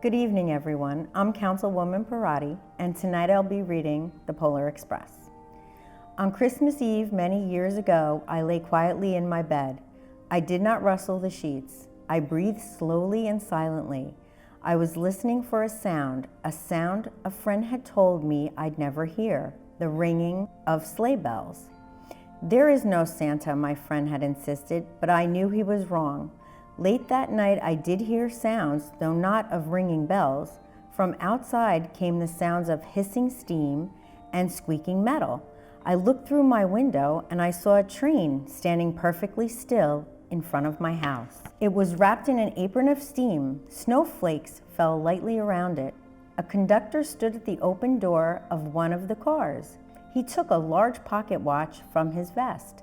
Good evening, everyone. I'm Councilwoman Perrotti, and tonight I'll be reading The Polar Express. On Christmas Eve, many years ago, I lay quietly in my bed. I did not rustle the sheets. I breathed slowly and silently. I was listening for a sound a friend had told me I'd never hear, the ringing of sleigh bells. There is no Santa, my friend had insisted, but I knew he was wrong. Late that night, I did hear sounds, though not of ringing bells. From outside came the sounds of hissing steam and squeaking metal. I looked through my window and I saw a train standing perfectly still in front of my house. It was wrapped in an apron of steam. Snowflakes fell lightly around it. A conductor stood at the open door of one of the cars. He took a large pocket watch from his vest,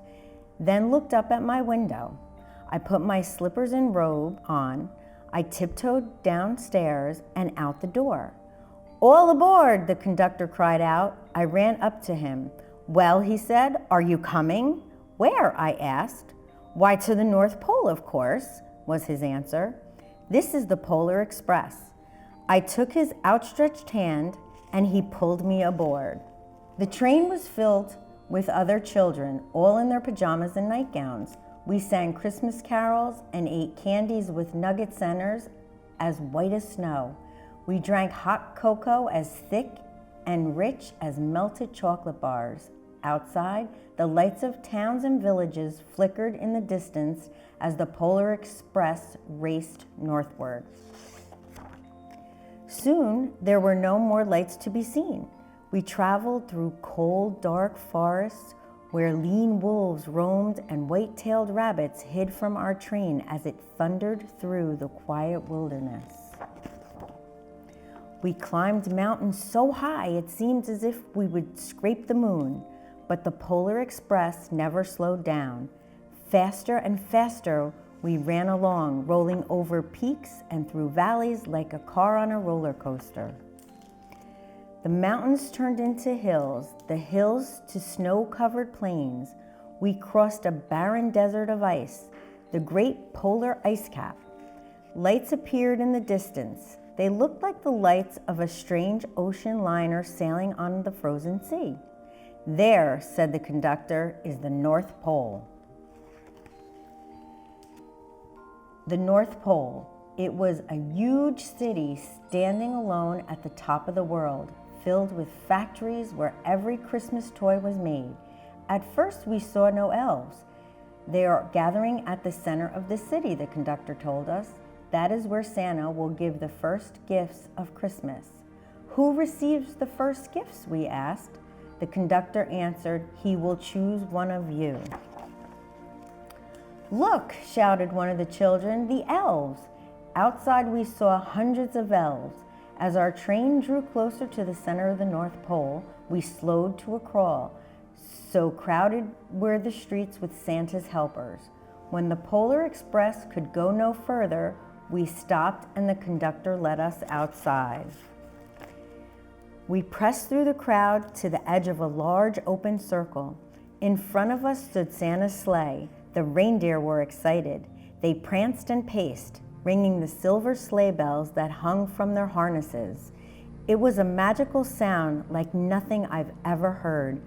then looked up at my window. I put my slippers and robe on. I tiptoed downstairs and out the door. "All aboard," the conductor cried out. I ran up to him. "Well," he said, "are you coming?" "Where?" I asked. "Why, to the North Pole, of course," was his answer. "This is the Polar Express." I took his outstretched hand and he pulled me aboard. The train was filled with other children, all in their pajamas and nightgowns. We sang Christmas carols and ate candies with nugget centers as white as snow. We drank hot cocoa as thick and rich as melted chocolate bars. Outside, the lights of towns and villages flickered in the distance as the Polar Express raced northward. Soon, there were no more lights to be seen. We traveled through cold, dark forests where lean wolves roamed and white-tailed rabbits hid from our train as it thundered through the quiet wilderness. We climbed mountains so high it seemed as if we would scrape the moon, but the Polar Express never slowed down. Faster and faster we ran along, rolling over peaks and through valleys like a car on a roller coaster. The mountains turned into hills, the hills to snow-covered plains. We crossed a barren desert of ice, the great polar ice cap. Lights appeared in the distance. They looked like the lights of a strange ocean liner sailing on the frozen sea. "There," said the conductor, "is the North Pole." The North Pole. It was a huge city standing alone at the top of the world, filled with factories where every Christmas toy was made. At first, we saw no elves. "They are gathering at the center of the city," the conductor told us. "That is where Santa will give the first gifts of Christmas." "Who receives the first gifts?" we asked. The conductor answered, "He will choose one of you." "Look," shouted one of the children, "the elves." Outside, we saw hundreds of elves. As our train drew closer to the center of the North Pole, we slowed to a crawl. So crowded were the streets with Santa's helpers. When the Polar Express could go no further, we stopped and the conductor let us outside. We pressed through the crowd to the edge of a large open circle. In front of us stood Santa's sleigh. The reindeer were excited. They pranced and paced, ringing the silver sleigh bells that hung from their harnesses. It was a magical sound like nothing I've ever heard.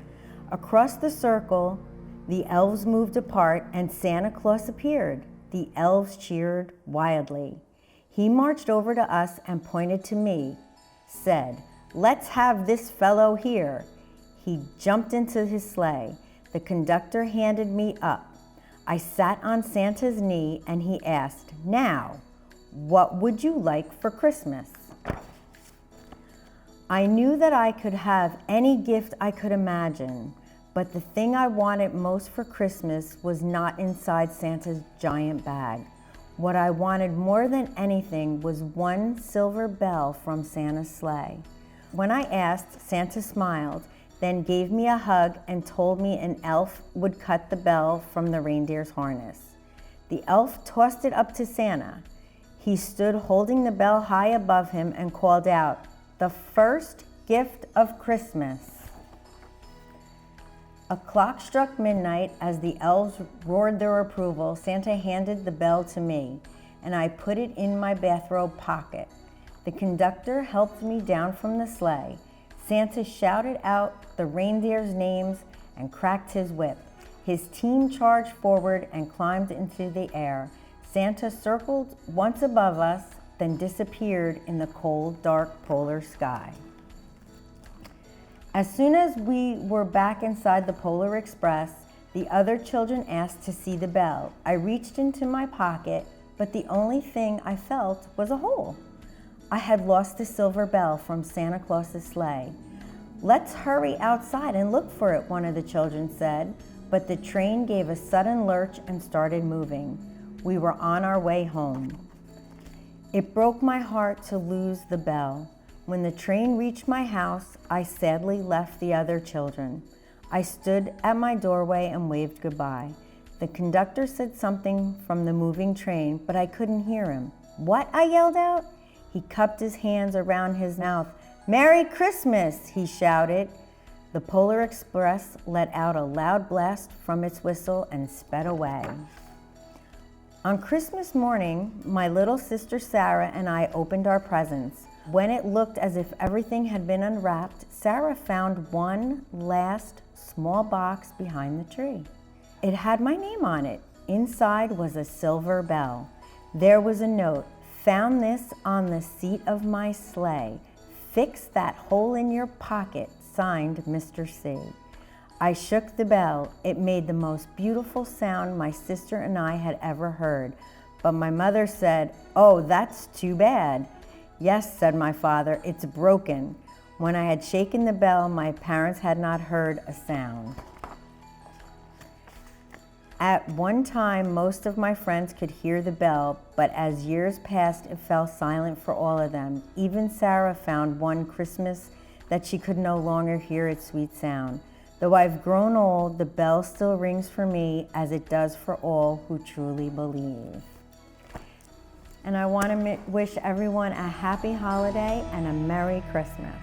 Across the circle, the elves moved apart and Santa Claus appeared. The elves cheered wildly. He marched over to us and pointed to me, said, "Let's have this fellow here." He jumped into his sleigh. The conductor handed me up. I sat on Santa's knee and he asked, "Now, what would you like for Christmas?" I knew that I could have any gift I could imagine, but the thing I wanted most for Christmas was not inside Santa's giant bag. What I wanted more than anything was one silver bell from Santa's sleigh. When I asked, Santa smiled, then gave me a hug and told me an elf would cut the bell from the reindeer's harness. The elf tossed it up to Santa. He stood holding the bell high above him and called out, "The first gift of Christmas." A clock struck midnight. As the elves roared their approval, Santa handed the bell to me, and I put it in my bathrobe pocket. The conductor helped me down from the sleigh. Santa shouted out the reindeers' names and cracked his whip. His team charged forward and climbed into the air. Santa circled once above us, then disappeared in the cold, dark polar sky. As soon as we were back inside the Polar Express, the other children asked to see the bell. I reached into my pocket, but the only thing I felt was a hole. I had lost the silver bell from Santa Claus's sleigh. "Let's hurry outside and look for it," one of the children said, but the train gave a sudden lurch and started moving. We were on our way home. It broke my heart to lose the bell. When the train reached my house, I sadly left the other children. I stood at my doorway and waved goodbye. The conductor said something from the moving train, but I couldn't hear him. "What?" I yelled out. He cupped his hands around his mouth. "Merry Christmas," he shouted. The Polar Express let out a loud blast from its whistle and sped away. On Christmas morning, my little sister Sarah and I opened our presents. When it looked as if everything had been unwrapped, Sarah found one last small box behind the tree. It had my name on it. Inside was a silver bell. There was a note: "Found this on the seat of my sleigh. Fix that hole in your pocket. Signed, Mr. C." I shook the bell. It made the most beautiful sound my sister and I had ever heard. But my mother said, "Oh, that's too bad." "Yes," said my father, "it's broken." When I had shaken the bell, my parents had not heard a sound. At one time, most of my friends could hear the bell, but as years passed, it fell silent for all of them. Even Sarah found one Christmas that she could no longer hear its sweet sound. Though I've grown old, the bell still rings for me as it does for all who truly believe. And I want to wish everyone a happy holiday and a Merry Christmas.